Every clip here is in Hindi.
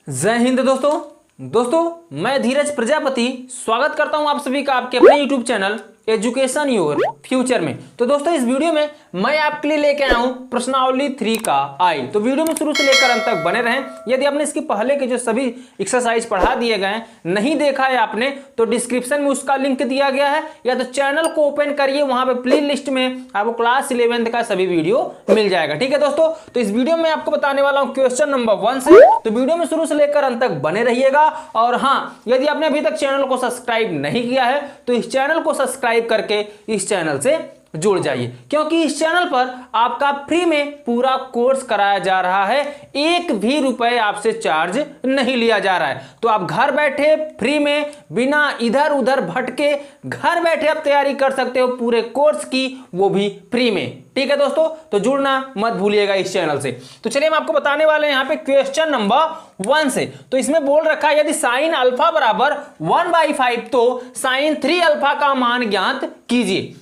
जय हिंद दोस्तों मैं धीरज प्रजापति स्वागत करता हूं आप सभी का आपके अपने YouTube channel education your future में। तो दोस्तों इस वीडियो में मैं आपके लिए लेके आया हूं प्रश्नावली 3 का आई। तो वीडियो में शुरू से लेकर अंत तक बने रहें। यदि आपने इसके पहले के जो सभी एक्सरसाइज पढ़ा दिए गए हैं नहीं देखा है आपने तो डिस्क्रिप्शन में उसका लिंक दिया गया है, या तो चैनल को ओपन करिए, वहां पे प्ले लिस्ट में आपको क्लास 11 का सभी वीडियो मिल जाएगा। ठीक है दोस्तों, तो इस वीडियो में आपको बताने वाला हूं क्वेश्चन नंबर 1 से, तो वीडियो में शुरू से लेकर अंत तक बने रहिएगा। और हाँ, यदि आपने अभी तक चैनल को सब्सक्राइब नहीं किया है तो इस चैनल को सब्सक्राइब करके इस चैनल से जुड़ जाइए, क्योंकि इस चैनल पर आपका फ्री में पूरा कोर्स कराया जा रहा है, एक भी रुपए आपसे चार्ज नहीं लिया जा रहा है। तो आप घर बैठे फ्री में बिना इधर उधर भटके घर बैठे आप तैयारी कर सकते हो पूरे कोर्स की, वो भी फ्री में। ठीक है दोस्तों, तो जुड़ना मत भूलिएगा इस चैनल से। तो चलिए हम आपको बताने वाले हैं यहाँ पे क्वेश्चन नंबर 1 से। तो इसमें बोल रखा है यदि साइन अल्फा बराबर 1/5 तो साइन 3 अल्फा का मान ज्ञात कीजिए।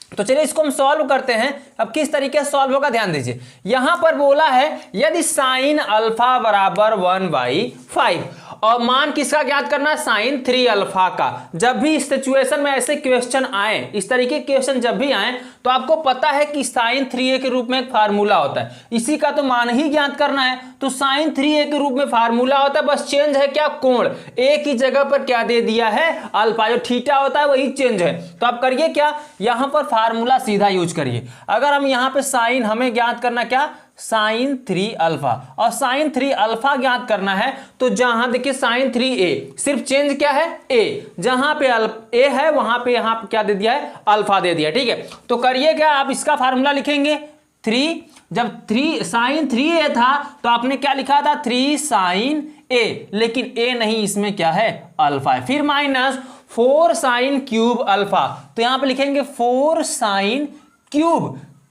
तो चलिए इसको हम सॉल्व करते हैं। अब किस तरीके से सॉल्व होगा ध्यान दीजिए। यहां पर बोला है यदि साइन अल्फा बराबर 1/5 और मान किसका ज्ञात करना है, साइन 3 अल्फा का। जब भी इस सिचुएशन में ऐसे क्वेश्चन आए, इस तरीके के क्वेश्चन जब भी आए तो आपको पता है कि साइन 3a के रूप में एक फार्मूला होता है, इसी का तो मान ही ज्ञात करना है। तो साइन 3a के रूप में फार्मूला होता है, बस चेंज है क्या, कोण। ए की जगह पर क्या दे दिया है, अल्फा। जो थीटा होता है वही चेंज है। तो आप करिए क्या, यहां पर फार्मूला सीधा यूज करिए। अगर हम यहां पे साइन हमें ज्ञात करना क्या, साइन 3 अल्फा, और साइन 3 अल्फा ज्ञात करना है तो जहां देखिए साइन 3a, सिर्फ चेंज क्या है a, जहां पे a है वहां पे यहां पे क्या दे दिया है, अल्फा दे दिया। ठीक है, तो करिए क्या, आप इसका फार्मूला लिखेंगे 3, जब 3 साइन 3a था तो आपने क्या लिखा था, 3 साइन a, लेकिन a नहीं, इसमें क्या है, अल्फा है। फिर माइनस 4 साइन क्यूब अल्फा, तो यहां पे लिखेंगे 4 साइन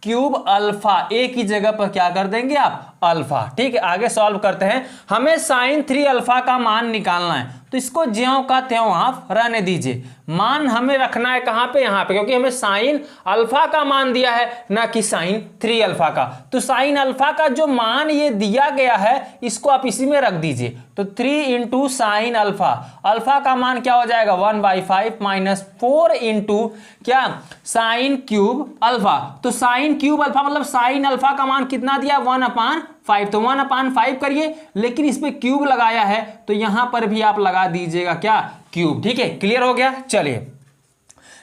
क्यूब अल्फा, ए की जगह पर क्या कर देंगे आप, अल्फा। ठीक है, आगे सॉल्व करते हैं। हमें साइन 3 अल्फा का मान निकालना है, तो इसको ज्यों का त्यों आप रहने दीजिए। मान हमें रखना है कहां पे, यहां पे, क्योंकि हमें साइन अल्फा का मान दिया है ना कि साइन 3 अल्फा का। तो साइन अल्फा का जो मान ये दिया गया है इसको आप इसी में रख दीजिए। तो 3 इंटू साइन अल्फा, अल्फा का मान क्या हो जाएगा 1/5 माइनस 4 इंटू क्या, साइन क्यूब अल्फा। तो साइन क्यूब अल्फा मतलब साइन अल्फा का मान कितना दिया, 1/5। तो 1/5 करिए, लेकिन इस पे क्यूब लगाया है तो यहां पर भी आप लगा दीजिएगा क्या, क्यूब। ठीक है, क्लियर हो गया। चलिए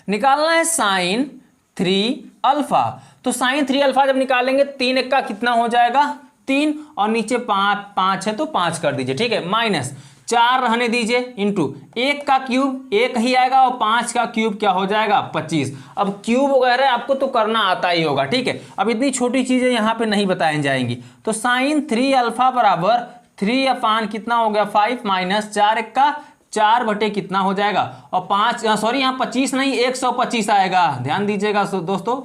निकालना है साइन 3 अल्फा। तो साइन 3 अल्फा जब निकालेंगे 3 1 का कितना हो जाएगा, 3, और नीचे 5 है तो 5 कर दीजिए। ठीक है, माइनस 4 रहने दीजिए, इंटू 1 का क्यूब 1 ही आएगा और 5 का क्यूब क्या हो जाएगा, 25। अब क्यूब वगैरह आपको तो करना आता ही होगा। ठीक है, अब इतनी छोटी चीजें यहाँ पे नहीं बताई जाएंगी। तो साइन 3 अल्फा बराबर 3 अपान कितना हो गया, 5 माइनस 4 1 का 4 बटे कितना हो जाएगा, और 5 सॉरी यहाँ 25 नहीं 125 आएगा। ध्यान दीजिएगा दोस्तों,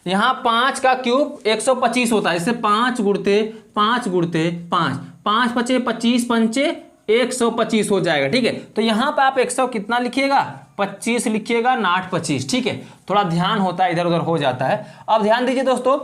यहाँ 5 का क्यूब 125 होता है, इससे 5 गुणते 5 5 पचे 25 पंचे 125 हो जाएगा। ठीक है, तो यहां पे आप 100 कितना लिखिएगा, 25 लिखिएगा, नाट 25। ठीक है, थोड़ा ध्यान होता है, इधर उधर हो जाता है। अब ध्यान दीजिए दोस्तों,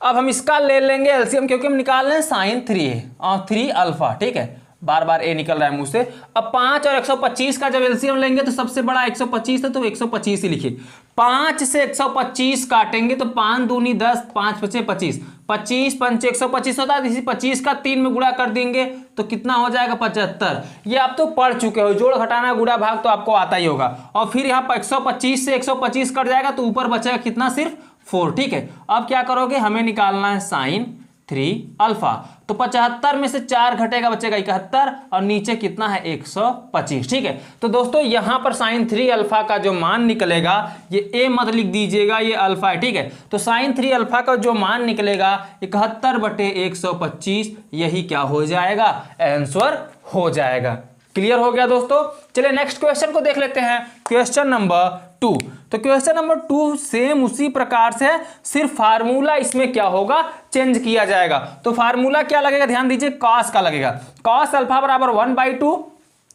अब हम इसका ले लेंगे एलसीएम, क्योंकि हम निकाल रहे हैं साइन 3 और 3 अल्फा। ठीक है, बार बार ए निकल रहा है मुंह से। अब 5 और 125 का जब एलसीएम लेंगे तो सबसे बड़ा 125 है तो 125 ही लिखिए। 5 से 125 काटेंगे तो 5 दूनी 10, 5 पचे 25, 25 पंचे 125 होता है। इसी 25 का 3 में गुणा कर देंगे तो कितना हो जाएगा, 75। ये आप तो पढ़ चुके हो, जोड़ घटाना गुणा भाग तो आपको आता ही होगा। और फिर यहाँ 125 से 125 कट जाएगा तो ऊपर बचेगा कितना, सिर्फ 4। ठीक है, अब क्या करोगे, हमें निकालना है साइन 3 अल्फा। तो 75 में से 4 घटेगा, बचेगा 71, और नीचे कितना है 125। ठीक है, तो दोस्तों यहां पर साइन 3 अल्फा का जो मान निकलेगा, ये ए मत लिख दीजिएगा, ये अल्फा है। ठीक है, तो साइन 3 अल्फा का जो मान निकलेगा 71 बटे 125, यही क्या हो जाएगा, आंसर हो जाएगा। क्लियर हो गया दोस्तों। चलिए नेक्स्ट क्वेश्चन को देख लेते हैं, क्वेश्चन नंबर 2। तो क्वेश्चन नंबर 2 सेम उसी प्रकार से, सिर्फ फार्मूला इसमें क्या होगा, चेंज किया जाएगा। तो फार्मूला क्या लगेगा, ध्यान दीजिए, कॉस का लगेगा। कॉस अल्फा बराबर 1/2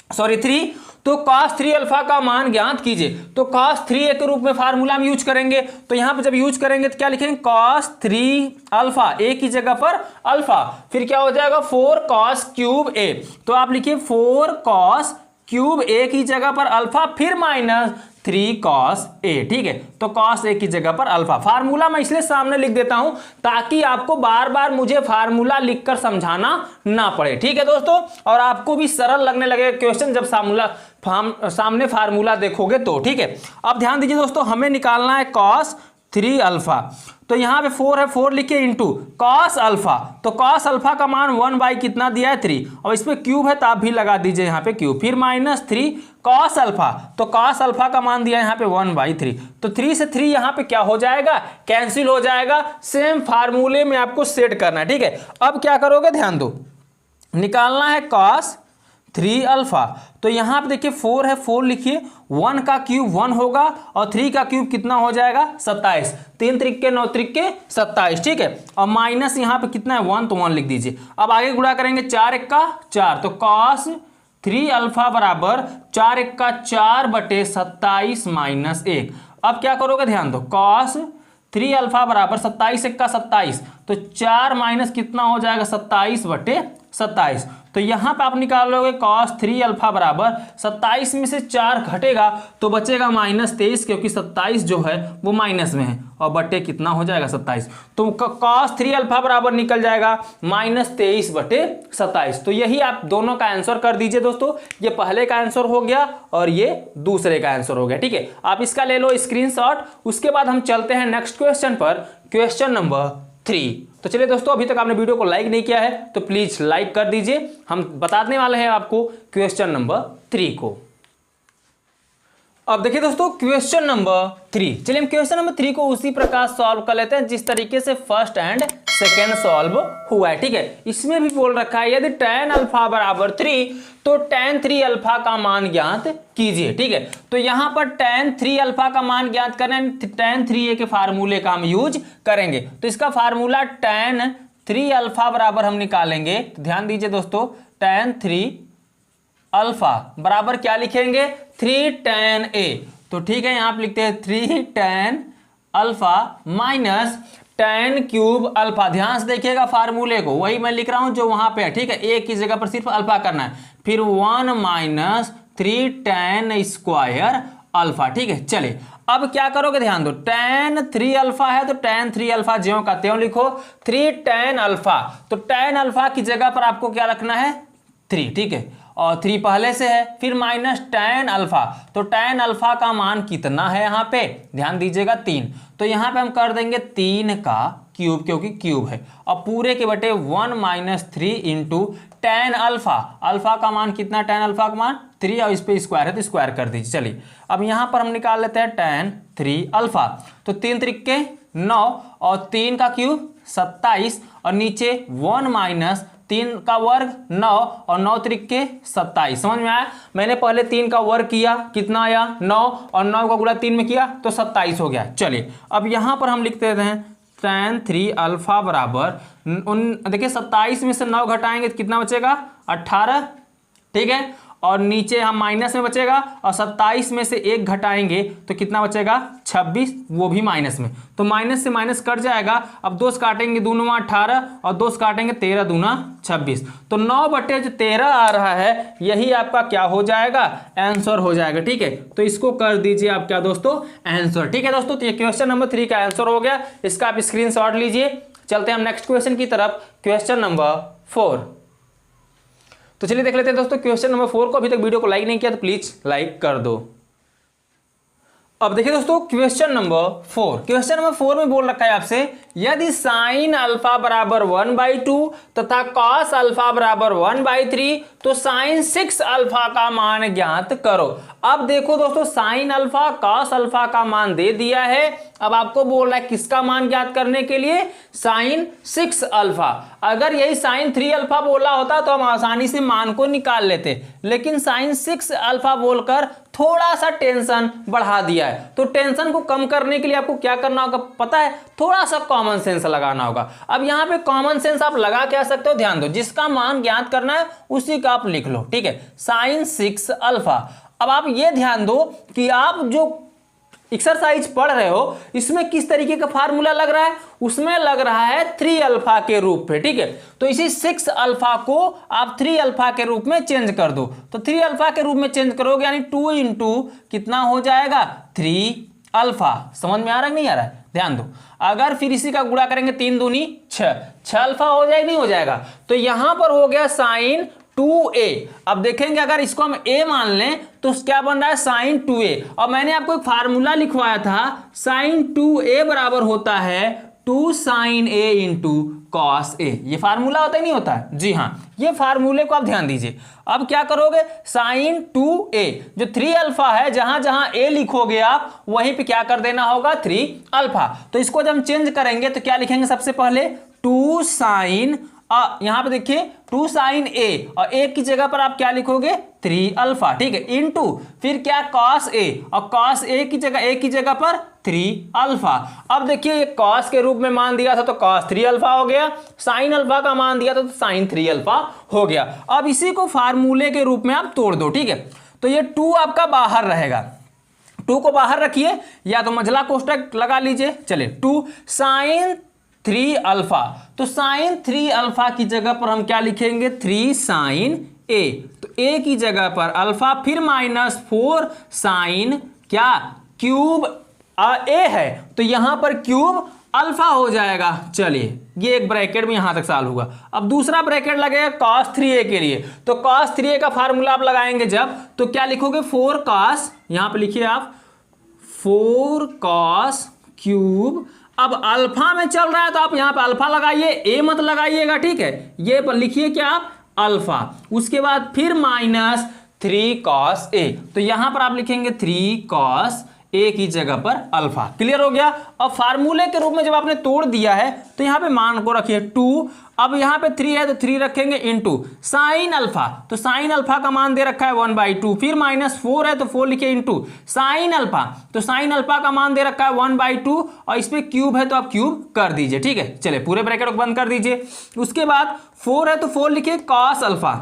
सॉरी 3, तो cos 3 अल्फा का मान ज्ञात कीजिए। तो cos 3a के रूप में फार्मूला में यूज करेंगे। तो यहां पे जब यूज करेंगे तो क्या लिखेंगे, cos 3 अल्फा, a की जगह पर अल्फा, फिर क्या हो जाएगा 4 cos क्यूब a। तो आप लिखिए 4 cos क्यूब a की जगह पर अल्फा, फिर माइनस 3 cos a। ठीक है, तो cos a की जगह पर अल्फा। फार्मूला मैं इसलिए सामने लिख देता हूं ताकि आपको बार बार मुझे फार्मूला लिखकर समझाना ना पड़े। ठीक है दोस्तों, और आपको भी सरल लगने लगेगा क्वेश्चन जब सामने फार्मूला देखोगे तो। ठीक है, अब ध्यान दीजिए दोस्तों, हमें निकालना है cos 3 अल्फा। तो यहां पे 4 है, 4 लिखिए इंटू cos अल्फा। तो cos अल्फा का मान 1 बाई कितना दिया है 3, और इसमें क्यूब है तो आप भी लगा दीजिए यहां पे क्यूब, फिर माइनस 3 cos अल्फा। तो cos अल्फा का मान दिया है यहां पे 1 बाई 3। तो 3 से 3 यहां पे क्या हो जाएगा, कैंसिल हो जाएगा। सेम फार्मूले में आपको सेट करना है। ठीक है, अब क्या करोगे, ध्यान दो, निकालना है cos 3 अल्फा। तो यहां पे देखिए 4 है, 4 लिखिए, 1 का क्यूब 1 होगा और 3 का क्यूब कितना हो जाएगा 27, 3 त्रिके 9 त्रिके 27। ठीक है, और माइनस यहां पे कितना है 1, तो 1 लिख दीजिए। अब आगे गुणा करेंगे 4 1 का 4, तो cos 3 अल्फा बराबर 4 1 का 4 बटे 27 माइनस 1। अब क्या करोगे, ध्यान दो, cos 3 अल्फा बराबर 27 1 का 27, तो 4 माइनस कितना हो जाएगा 27 बटे 27। तो यहां पे आप निकालोगे cos 3 अल्फा बराबर 27 में से 4 घटेगा तो बचेगा माइनस 23, क्योंकि 27 जो है वो माइनस में है, और बटे कितना हो जाएगा 27। तो cos 3 अल्फा बराबर निकल जाएगा माइनस 23 बटे 27। तो यही आप दोनों का आंसर कर दीजिए दोस्तों। ये पहले का आंसर हो गया और ये दूसरे का आंसर हो गया। ठीक है, आप इसका ले लो स्क्रीनशॉट। उसके बाद हम चलते हैं नेक्स्ट क्वेश्चन पर, क्वेश्चन नंबर 3। तो चलिए दोस्तों, अभी तक आपने वीडियो को लाइक नहीं किया है तो प्लीज लाइक कर दीजिए। हम बताने वाले हैं आपको क्वेश्चन नंबर 3 को। अब देखिए दोस्तों, क्वेश्चन नंबर 3, चलिए हम क्वेश्चन नंबर 3 को उसी प्रकार सॉल्व कर लेते हैं जिस तरीके से फर्स्ट एंड सेकेंड सॉल्व हुआ है। ठीक है, इसमें भी बोल रखा है यदि tan अल्फा बराबर 3 तो tan 3 अल्फा का मान ज्ञात कीजिए। ठीक है, तो यहां पर tan 3 अल्फा का मान ज्ञात करें, tan 3a के फार्मूले का हम यूज करेंगे। तो इसका फार्मूला tan 3 अल्फा बराबर हम निकालेंगे। तो ध्यान दीजिए दोस्तों, tan 3 अल्फा बराबर क्या लिखेंगे, 3 tan a। तो ठीक है, यहां आप लिखते हैं 3 tan alpha minus tan cube alpha. ध्यान से देखिएगा फार्मूले को, वही मैं लिख रहा हूं जो वहां पे है। ठीक है, a की जगह पर सिर्फ अल्फा करना है, फिर 1 माइनस 3 tan स्क्वायर अल्फा। ठीक है, चलिए अब क्या करोगे, ध्यान दो, tan 3 अल्फा है तो tan 3 अल्फा ज्यों का त्यों लिखो, 3 tan अल्फा। तो tan अल्फा की जगह पर आपको क्या रखना है 3। ठीक है, और 3 पहले से है, फिर माइनस tan अल्फा। तो tan अल्फा का मान कितना है यहाँ पे, ध्यान दीजिएगा 3। तो यहाँ पे हम कर देंगे 3 का क्यूब, क्योंकि क्यूब है, और पूरे के बटे 1 minus 3 into tan alpha. Alpha का मान कितना, tan अल्फा का मान 3, और इस पे स्क्वायर है तो स्क्वायर कर दीजिए। चलिए अब यहाँ पर हम निकाल लेते हैं tan 3 अल्फा। तो 3 त्रिके 9 और 3 का क्यूब 27, और नीचे 1 माइनस 3 का वर्ग 9 और 9 त्रिके 27। समझ में आया, मैंने पहले 3 का वर्ग किया, कितना आया 9, और 9 का गुणा 3 में किया तो 27 हो गया। चलिए अब यहां पर हम लिख देते हैं tan 3 अल्फा बराबर, देखिए 27 में से 9 घटाएंगे तो कितना बचेगा 18। ठीक है, और नीचे हम माइनस में बचेगा, और 27 में से 1 घटाएंगे तो कितना बचेगा 26, वो भी माइनस में। तो माइनस से माइनस कट जाएगा। अब 2 काटेंगे, 2 9 18, और 2 काटेंगे 13 दूना 26। तो 9 बटे जो 13 आ रहा है, यही आपका क्या हो जाएगा, आंसर हो जाएगा। ठीक है, तो इसको कर दीजिए आप क्या दोस्तों, आंसर। ठीक है दोस्तों, तो ये क्वेश्चन नंबर 3 का आंसर हो गया। इसका आप स्क्रीनशॉट लीजिए। चलते हैं हम नेक्स्ट क्वेश्चन की तरफ, क्वेश्चन नंबर 4। तो चलिए देख लेते हैं दोस्तों क्वेश्चन नंबर 4 को। अभी तक वीडियो को लाइक नहीं किया तो प्लीज लाइक कर दो। अब देखिए दोस्तों क्वेश्चन नंबर 4, क्वेश्चन नंबर 4 में बोल रखा है आपसे, यदि साइन अल्फा बराबर 1/2 तथा कॉस अल्फा बराबर 1/3 तो साइन 6 अल्फा का मान ज्ञात करो। अब देखो दोस्तों, साइन अल्फा कॉस अल्फा का मान दे दिया है। अब आपको बोल रहा है किसका मान ज्ञात करने के लिए, साइन 6 अल्फा। अगर यही साइन 3 अल्फा बोला होता तो हम आसानी से मान को निकाल लेते, लेकिन साइन 6 अल्फा बोलकर थोड़ा सा टेंशन बढ़ा दिया है। तो टेंशन को कम करने के लिए आपको क्या करना होगा पता है, थोड़ा सा कॉमन सेंस लगाना होगा। अब यहाँ पे कॉमन सेंस आप लगा क्या सकते हो, ध्यान दो, जिसका मान ज्ञात करना है उसी का आप लिख लो, ठीक है, sin 6 अल्फा। अब आप ये ध्यान दो कि आप जो एक्सरसाइज पढ़ रहे हो इसमें किस तरीके का फार्मूला लग रहा है, उसमें लग रहा है 3 अल्फा के रूप में, ठीक है। तो इसी 6 अल्फा को आप 3 अल्फा के रूप में चेंज कर दो। तो 3 अल्फा के रूप में चेंज करोगे यानी 2 इंटू कितना हो जाएगा 3 अल्फा। समझ में आ रहा है नहीं आ रहा है, ध्यान दो। अगर फिर इसी का गुणा करेंगे 3 दूनी 6 अल्फा हो जाएगा नहीं हो जाएगा। तो यहां पर हो गया साइन 2a। अब देखेंगे अगर इसको हम a मान लें तो क्या बन रहा है साइन 2a। और मैंने आपको एक फार्मूला लिखवाया था, साइन 2a बराबर होता है 2 sine a into cos a। ये फार्मूला होता ही नहीं होता है, जी हाँ, ये फार्मूले को आप ध्यान दीजिए। अब क्या करोगे, साइन 2a जो 3 अल्फा है, जहां जहां a लिखोगे आप वहीं पे क्या कर देना होगा 3 अल्फा। तो इसको जब हम चेंज करेंगे तो क्या लिखेंगे, सबसे पहले 2 साइन, यहां पे देखिए 2 साइन a और a की जगह पर आप क्या लिखोगे 3 अल्फा, ठीक है, इनटू फिर क्या cos a और cos a की जगह पर 3 अल्फा। अब देखिए ये cos के रूप में मान दिया था तो cos 3 अल्फा हो गया, sin अल्फा का मान दिया था तो sin 3 अल्फा हो गया। अब इसी को फार्मूले के रूप में आप तोड़ दो, ठीक है। तो ये 2 आपका बाहर रहेगा, 2 को बाहर रखिए या तो मंझला कोष्टक लगा लीजिए। चलिए 2 साइन 3 अल्फा, तो साइन 3 अल्फा की जगह पर हम क्या लिखेंगे 3 साइन a। तो a की जगह पर अल्फा, फिर माइनस 4 साइन क्या क्यूब a है तो यहां पर क्यूब अल्फा हो जाएगा। चलिए ये एक ब्रैकेट में यहां तक सॉल्व हुआ। अब दूसरा ब्रैकेट लगेगा cos 3a के लिए। तो cos 3a का फार्मूला आप लगाएंगे जब, तो क्या लिखोगे 4 cos, यहां पे लिखिए आप 4 cos क्यूब। अब अल्फा में चल रहा है तो आप यहां पे अल्फा लगाइए, ए मत लगाइएगा, ठीक है। ये पर लिखिए क्या आप अल्फा, उसके बाद फिर माइनस 3 cos a। तो यहां पर आप लिखेंगे 3 cos a की जगह पर अल्फा। क्लियर हो गया। अब फार्मूले के रूप में जब आपने तोड़ दिया है तो यहां पे मान को रखिए 2। अब यहां पे 3 है तो 3 रखेंगे इनटू साइन अल्फा, तो साइन अल्फा का मान दे रखा है 1/2, फिर माइनस 4 है तो 4 लिखिए इनटू साइन अल्फा, तो साइन अल्फा का मान दे रखा है 1/2 और इस पे क्यूब है तो आप क्यूब कर दीजिए, ठीक है। चलिए पूरे ब्रैकेट को बंद कर दीजिए। उसके बाद 4 है तो 4 लिखिए cos अल्फा,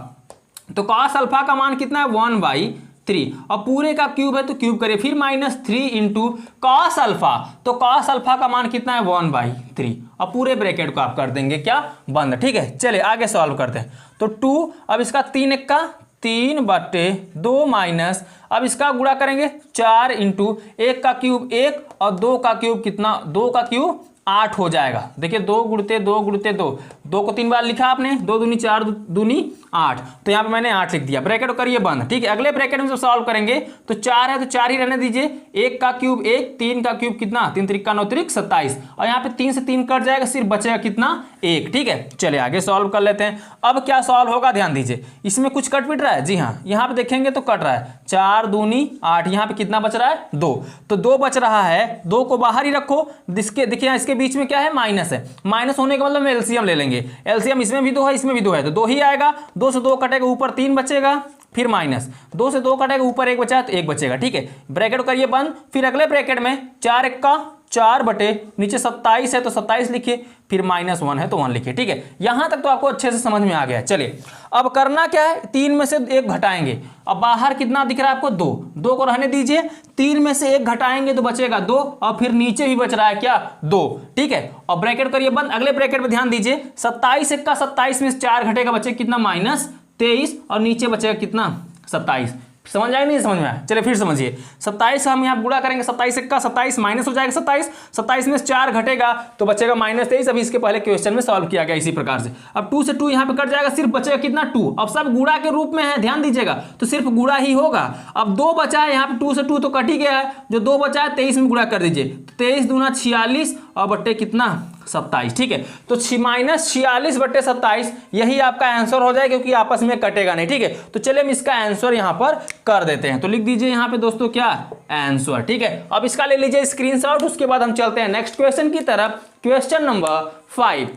तो cos अल्फा का मान कितना है 1/3 और पूरे का क्यूब है तो क्यूब करिए, फिर माइनस 3 इंटू cos अल्फा, तो cos अल्फा का मान कितना है 1/3 और पूरे ब्रैकेट को आप कर देंगे क्या बंद, ठीक है। चलिए आगे सॉल्व करते हैं। तो 2, अब इसका 3 1 का 3/2 माइनस, अब इसका गुणा करेंगे 4 इंटू 1 का क्यूब 1 और 2 का क्यूब कितना, 2 का क्यूब 8 हो जाएगा। देखिए 2 गुणते 2 गुणते 2, 2 को 3 बार लिखा आपने, 2 दूनी 4 दूनी 8, तो यहाँ पे मैंने 8 लिख दिया। ब्रैकेट को करिए बंद, ठीक है। अगले ब्रैकेट में जब सॉल्व करेंगे तो 4 है तो 4 ही रहने दीजिए, 1 का क्यूब 1, 3 का क्यूब कितना 3 3 9 3 27 और यहाँ पे 3 से 3 कट जाएगा, सिर्फ बचेगा कितना 1, ठीक है। चलिए आगे सॉल्व कर लेते हैं। अब क्या सॉल्व होगा ध्यान दीजिए, इसमें कुछ कट पिट रहा है, जी हाँ, यहाँ पे देखेंगे तो कट रहा है 4 दूनी 8, यहाँ पे कितना बच रहा है 2, तो 2 बच रहा है, 2 को बाहर ही रखो। देखिए इसके बीच में क्या है माइनस है, माइनस होने का मतलब एलसीएम ले लेंगे, एलसीएम इसमें भी 2 है इसमें भी 2 है तो 2 ही आएगा, 2 से 2 कटेगा ऊपर 3 बचेगा, फिर माइनस 2 से 2 कटेगा ऊपर 1 बचा तो 1 बचेगा, ठीक है। ब्रैकेट करिए बंद, फिर अगले ब्रैकेट में 4 1 का 4 बटे नीचे 27 है तो 27 लिखिए, फिर -1 है तो 1 लिखिए, ठीक है। यहां तक तो आपको अच्छे से समझ में आ गया। चलिए अब करना क्या है, 3 में से 1 घटाएंगे। अब बाहर कितना दिख रहा है आपको 2, 2 को रहने दीजिए, 3 में से 1 घटाएंगे तो बचेगा 2 और फिर नीचे भी बच रहा है क्या 2, ठीक है। और ब्रैकेट करिए बंद, अगले ब्रैकेट में ध्यान दीजिए, 27 1 का 27 में से 4 घटेगा, बचेगा कितना -23 और नीचे बचेगा कितना 27। समझ आए नहीं समझ में आया, चलिए फिर समझिए। 27 हम यहाँ गुणा करेंगे, 27 1 का 27 माइनस हो जाएगा 27, 27 में से 4 घटेगा तो बचेगा -23। अभी इसके पहले क्वेश्चन में सॉल्व किया गया इसी प्रकार से। अब 2 से 2 यहाँ पे कट जाएगा, सिर्फ बचेगा कितना 2। अब सब गुणा के रूप में है, ध्यान दीजिएगा, तो सिर्फ गुणा ही होगा। अब 2 बचा है, यहाँ पे 2 से 2 तो कट ही गया है, जो 2 बचा है 23 में गुणा कर दीजिए, 23 दूना 46 और बट्टे कितना 27, ठीक है। तो -46 बट्टे 27 यही आपका आंसर हो जाए, क्योंकि आपस में कटेगा नहीं, ठीक है। तो चलिए हम इसका आंसर यहां पर कर देते हैं। तो लिख दीजिए यहां पे दोस्तों क्या आंसर, ठीक है। अब इसका ले लीजिए स्क्रीनशॉट, उसके बाद हम चलते हैं नेक्स्ट क्वेश्चन की तरफ, क्वेश्चन नंबर 5।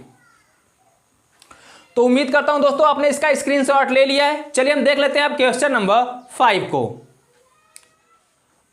तो उम्मीद करता हूं दोस्तों आपने इसका स्क्रीनशॉट ले लिया है। चलिए हम देख लेते हैं अब क्वेश्चन नंबर 5 को।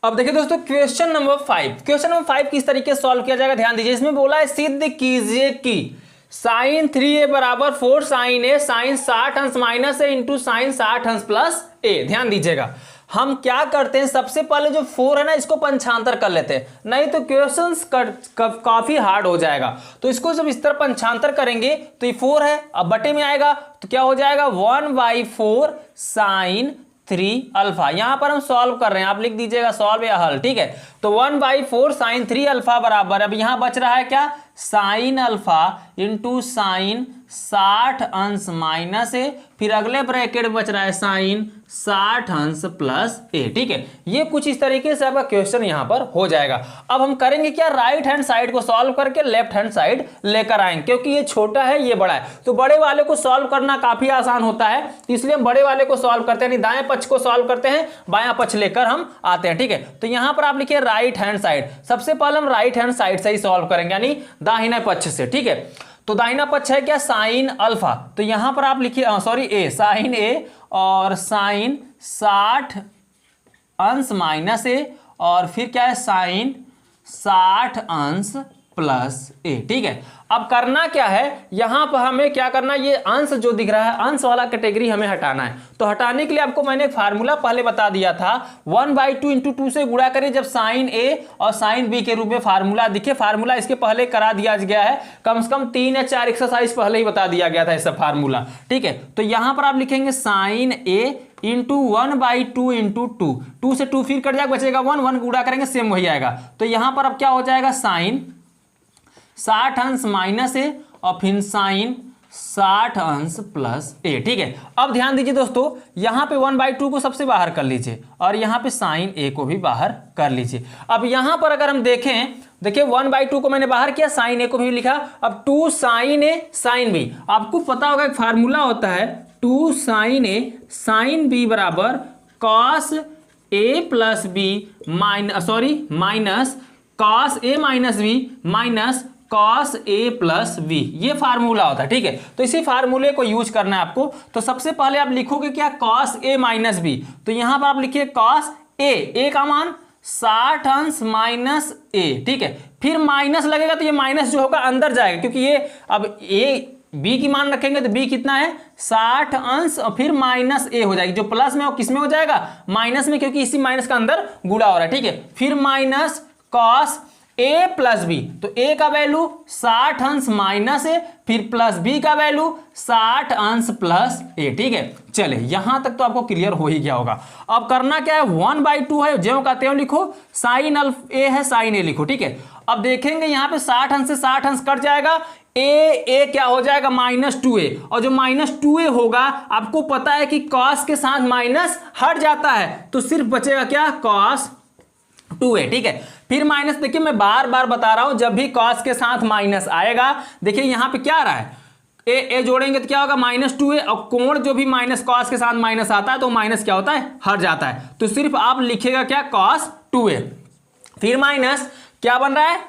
अब देखिए दोस्तों क्वेश्चन नंबर 5, क्वेश्चन नंबर 5 किस तरीके से सॉल्व किया जाएगा ध्यान दीजिए। इसमें बोला है सिद्ध कीजिए कि साइन 3a बराबर 4 साइन ए साइन 60 अंश माइनस ए इंटू साइन 60 अंश प्लस ए। ध्यान दीजिएगा हम क्या करते हैं, सबसे पहले जो 4 है ना इसको पंचांतर कर लेते हैं, नहीं तो क्वेश्चंस काफी हार्ड हो जाएगा। तो इसको जब इस तरह पंचांतर करेंगे तो ये 4 है, अब बटे में आएगा तो क्या हो जाएगा 1/4 साइन 3 अल्फा। यहां पर हम सॉल्व कर रहे हैं, आप लिख दीजिएगा सॉल्व या हल, ठीक है। तो 1/4 साइन 3 अल्फा बराबर, अब यहां बच रहा है क्या साइन अल्फा इंटू साइन 60 अंश माइनस ए, फिर अगले ब्रैकेट बच रहा है साइन 60 अंश प्लस ए, ठीक है। ये कुछ इस तरीके से आपका क्वेश्चन यहां पर हो जाएगा। अब हम करेंगे क्या, राइट हैंड साइड को सॉल्व करके लेफ्ट हैंड साइड लेकर आएंगे, क्योंकि ये छोटा है ये बड़ा है, तो बड़े वाले को सॉल्व करना काफी आसान होता है, इसलिए हम बड़े वाले को सॉल्व करते हैं, दाएं पक्ष को सॉल्व करते हैं, बायां पक्ष लेकर हम आते हैं, ठीक है। तो यहां पर आप लिखिए राइट हैंड साइड, सबसे पहले हम राइट हैंड साइड से ही सॉल्व करेंगे, यानी दाहिने पक्ष से, ठीक है। तो दाहिना पक्ष है क्या साइन अल्फा, तो यहां पर आप लिखिए सॉरी ए, साइन ए और साइन 60 अंश माइनस ए और फिर क्या है साइन 60 अंश प्लस ए, ठीक है। अब करना क्या है, यहां पर हमें क्या करना है, ये अंश जो दिख रहा है अंश वाला कैटेगरी हमें हटाना है। तो हटाने के लिए आपको मैंने एक फार्मूला पहले बता दिया था, 1/2 इंटू 2 से गुणा करिए जब साइन ए और साइन बी के रूप में फार्मूला दिखे। फार्मूला इसके पहले करा दिया गया है, कम से कम 3 या 4 एक्सरसाइज पहले ही बता दिया गया था इसका फार्मूला, ठीक है। तो यहां पर आप लिखेंगे साइन ए इंटू 1/2 इंटू 2 से 2 फिर कट जाएगा, बचेगा 1 गुणा करेंगे सेम वही आएगा। तो यहां पर अब क्या हो जाएगा साइन 60 अंश माइनस ए और फिर साइन 60 अंश प्लस ए, ठीक है। अब ध्यान दीजिए दोस्तों, यहां पे 1/2 को सबसे बाहर कर लीजिए और यहां पे साइन ए को भी बाहर कर लीजिए। अब यहां पर अगर हम देखें, देखिए 1/2 को मैंने बाहर किया, साइन ए को भी लिखा, अब 2 साइन ए साइन बी, आपको पता होगा एक फार्मूला होता है 2 साइन ए साइन बी बराबर cos A plus B minus cos A minus B minus cos A plus B, ये फार्मूला होता है, ठीक है। तो इसी फार्मूले को यूज करना है आपको। तो सबसे पहले आप लिखोगे क्या कॉस ए माइनस बी, तो यहां पर आप लिखिए कॉस ए का मान 60 अंश माइनस ए, ठीक है। फिर माइनस लगेगा तो ये माइनस जो होगा अंदर जाएगा, क्योंकि ये अब ए बी की मान रखेंगे तो बी कितना है 60 अंश और फिर माइनस ए हो जाएगी, जो प्लस में हो किस में हो जाएगा माइनस में, क्योंकि इसी माइनस का अंदर गुणा हो रहा है, ठीक है। फिर minus cos A plus b, तो ए का वैल्यू 60 अंश माइनस ए, फिर प्लस बी का वैल्यू 60 अंश प्लस ए, ठीक है। चले यहां तक तो आपको क्लियर हो ही गया होगा। अब करना क्या है, 1/2 है जो कहते हो लिखो, साइन ए है साइन ए लिखो, ठीक है। अब देखेंगे यहां पे 60 अंश से 60 अंश कट जाएगा, ए क्या हो जाएगा -2a, और जो -2a होगा आपको पता है कि कॉस के साथ माइनस हट जाता है, तो सिर्फ बचेगा क्या cos 2a, ठीक है। फिर माइनस, देखिए मैं बार बार बता रहा हूं जब भी cos के साथ माइनस आएगा, देखिए यहां पे क्या आ रहा है ए जोड़ेंगे तो क्या होगा -2a, और कोण जो भी माइनस cos के साथ माइनस आता है तो माइनस क्या होता है हट जाता है, तो सिर्फ आप लिखेगा क्या cos 2a, फिर माइनस क्या बन रहा है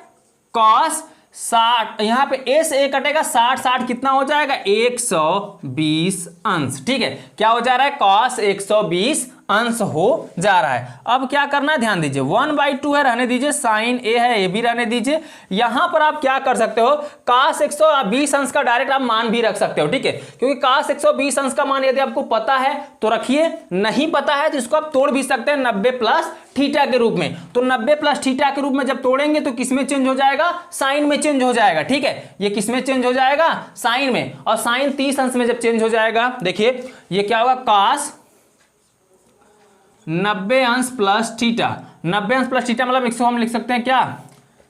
cos 60, यहां पे ए से ए कटेगा 60 कितना हो जाएगा 120 अंश, ठीक है। क्या हो जा रहा है cos 120 अंश हो जा रहा है। अब क्या करना है ध्यान दीजिए, 1/2 है रहने दीजिए, साइन ए है ए भी रहने दीजिए। यहां पर आप क्या कर सकते हो, cos 120 अंश का डायरेक्ट आप मान भी रख सकते हो, ठीक है, क्योंकि cos 120 अंश का मान यदि आपको पता है तो रखिए, नहीं पता है तो इसको आप तोड़ भी सकते हैं 90 प्लस थीटा के रूप में। तो 90 प्लस थीटा के रूप में जब तोड़ेंगे तो किसमें चेंज हो जाएगा, साइन में चेंज हो जाएगा, ठीक है। ये किसमें चेंज हो जाएगा, साइन में, और साइन 30 अंश में जब चेंज हो जाएगा, देखिए ये क्या होगा cos 90 अंश प्लस थीटा, 90 अंश प्लस थीटा मतलब इसको हम लिख सकते हैं क्या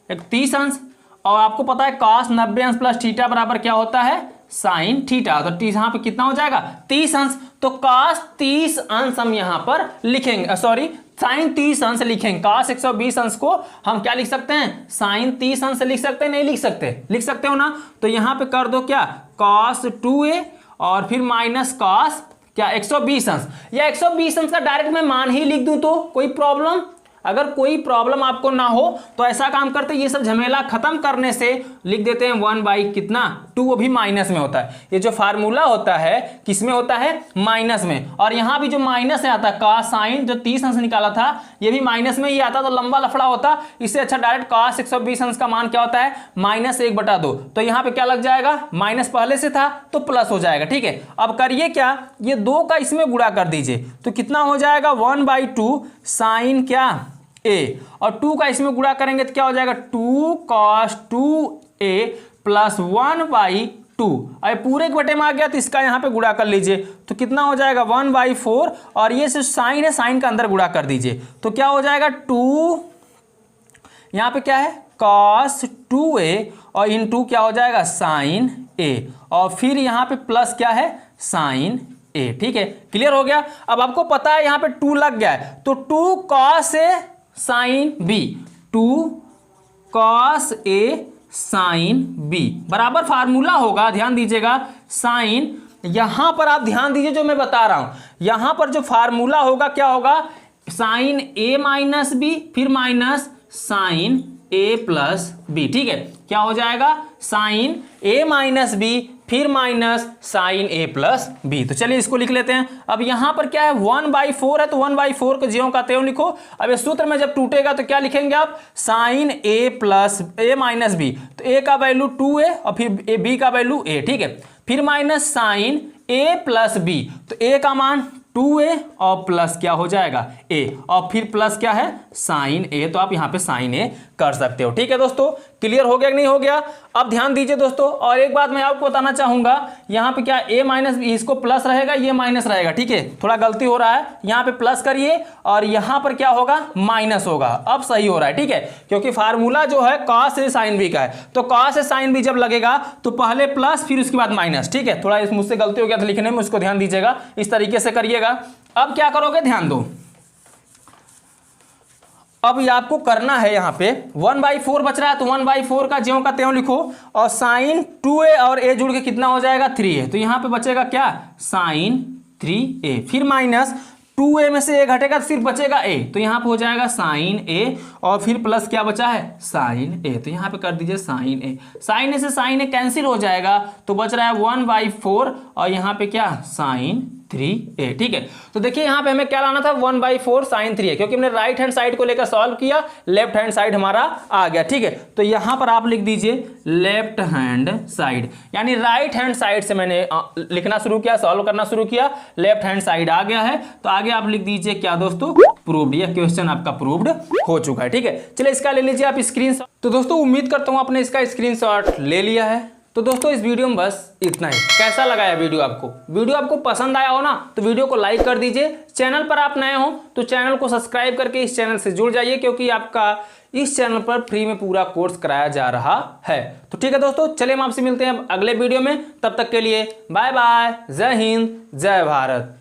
30 अंश, और आपको पता है cos 90 अंश प्लस थीटा बराबर क्या होता है साइन थीटा, तो यहां पे कितना हो जाएगा 30 अंश, तो cos 30 अंश हम यहां पर लिखेंगे, सॉरी साइन 30 अंश लिखेंगे। cos 120 अंश को हम क्या लिख सकते हैं, साइन 30 अंश लिख सकते हैं, नहीं लिख सकते, लिख सकते हो ना, तो यहां पे कर दो क्या cos 2a और फिर माइनस cos क्या 120 अंश, या 120 अंश का डायरेक्ट मैं मान ही लिख दूं तो कोई प्रॉब्लम, अगर कोई प्रॉब्लम आपको ना हो तो ऐसा काम करते हैं, ये सब झमेला खत्म करने से लिख देते हैं 1 कितना 2, वो भी माइनस में होता है। ये जो फार्मूला होता है किस में होता है, माइनस में। और यहाँ भी जो माइनस में आता है cos sin, जो 30 अंश निकाला था ये भी माइनस में ही आता, तो लंबा लफड़ा होता। इससे अच्छा डायरेक्ट cos 120 अंश का मान क्या होता है, -1/2। तो यहाँ पे क्या लग जाएगा, माइनस पहले से था तो प्लस हो जाएगा। ठीक है, अब करिए क्या, ये 2 का इसमें गुणा कर दीजिए तो कितना हो जाएगा 1/2 sin क्या a, और 2 का इसमें गुणा करेंगे तो क्या हो जाएगा 2 cos 2a प्लस 1/2। अब पूरे के बटे में आ गया तो इसका यहाँ पे गुणा कर लीजिए तो कितना हो जाएगा 1/4, और ये जो साइन है साइन का अंदर गुणा कर दीजिए तो क्या हो जाएगा 2, यहाँ पे क्या है cos 2a और इनटू क्या हो जाएगा sin a, और फिर यहाँ पे प्लस क्या है sin a। ठीक है, क्लियर हो गया। अब आपको पता है यहाँ पे 2 लग गया है तो 2 cos a sin b, 2 cos a sin b बराबर फार्मूला होगा, ध्यान दीजिएगा साइन, यहां पर आप ध्यान दीजिए जो मैं बता रहा हूं, यहां पर जो फार्मूला होगा क्या होगा, साइन a माइनस बी फिर minus sine a plus b. ठीक है, क्या हो जाएगा साइन a माइनस बी फिर minus sine a plus b. तो चलिए इसको लिख लेते हैं। अब यहां पर क्या है 1/4 है तो 1/4 को ज्यों का त्यों लिखो। अब इस सूत्र में जब टूटेगा तो क्या लिखेंगे आप, sine a plus a minus b, तो a का वैल्यू 2a और फिर b का वैल्यू a। ठीक है, फिर minus sine a plus b, तो a का मान 2a और प्लस क्या हो जाएगा a, और फिर प्लस क्या है साइन a, तो आप यहाँ पे साइन a कर सकते हो। ठीक है दोस्तों, क्लियर हो गया कि नहीं हो गया। अब ध्यान दीजिए दोस्तों, और एक बात मैं आपको बताना चाहूंगा, यहाँ पे क्या a माइनस बी, इसको प्लस रहेगा ये माइनस रहेगा। ठीक है, थोड़ा गलती हो रहा है, यहाँ पे प्लस करिए और यहाँ पर क्या होगा माइनस होगा, अब सही हो रहा है। ठीक है, क्योंकि फार्मूला जो है cos a sin b का है, तो cos a sin b जब लगेगा तो पहले प्लस फिर उसके बाद माइनस। ठीक है, थोड़ा इस मुझसे गलती हो गया था लिखने में, उसको ध्यान दीजिएगा, इस तरीके से करिएगा। अब क्या करोगे ध्यान दो, अब ये आपको करना है, यहाँ पे 1/4 बच रहा है तो 1/4 का ज्यों का त्यों लिखो, और साइन 2a और a जुड़ के कितना हो जाएगा 3a, तो यहाँ पे बचेगा क्या साइन 3a, फिर माइनस 2a में से a घटेगा तो सिर्फ बचेगा a, तो यहाँ पे हो जाएगा साइन a, और फिर प्लस क्या बचा है साइन a, तो यहाँ पे कर दीजिए साइन a। साइन a से साइन a कैंसिल हो जाएगा तो बच रहा है 1/4 और यहाँ पे क्या साइन 3a। ठीक है, तो देखिए यहाँ पे हमें क्या लाना था 1/4 साइन 3a, क्योंकि हमने राइट हैंड साइड को लेकर सॉल्व किया, लेफ्ट हैंड साइड हमारा आ गया। ठीक है, तो यहाँ पर आप लिख दीजिए लेफ्ट हैंड साइड, यानी राइट हैंड साइड से मैंने लिखना शुरू किया, सॉल्व करना शुरू किया, लेफ्ट हैंड साइड आ गया है। तो आगे आप लिख दीजिए क्या दोस्तों, प्रूव्ड। यह क्वेश्चन आपका प्रूव्ड हो चुका है। ठीक है, चलिए इसका ले लीजिए आप स्क्रीनशॉट। तो दोस्तों उम्मीद करता हूँ आपने इसका स्क्रीनशॉट ले लिया है। तो दोस्तों इस वीडियो में बस इतना ही। कैसा लगा है वीडियो आपको, वीडियो आपको पसंद आया हो ना तो वीडियो को लाइक कर दीजिए। चैनल पर आप नए हो तो चैनल को सब्सक्राइब करके इस चैनल से जुड़ जाइए, क्योंकि आपका इस चैनल पर फ्री में पूरा कोर्स कराया जा रहा है। तो ठीक है दोस्तों, चलिए हम आपसे मिलते हैं अगले वीडियो में, तब तक के लिए बाय बाय, जय हिंद, जय भारत।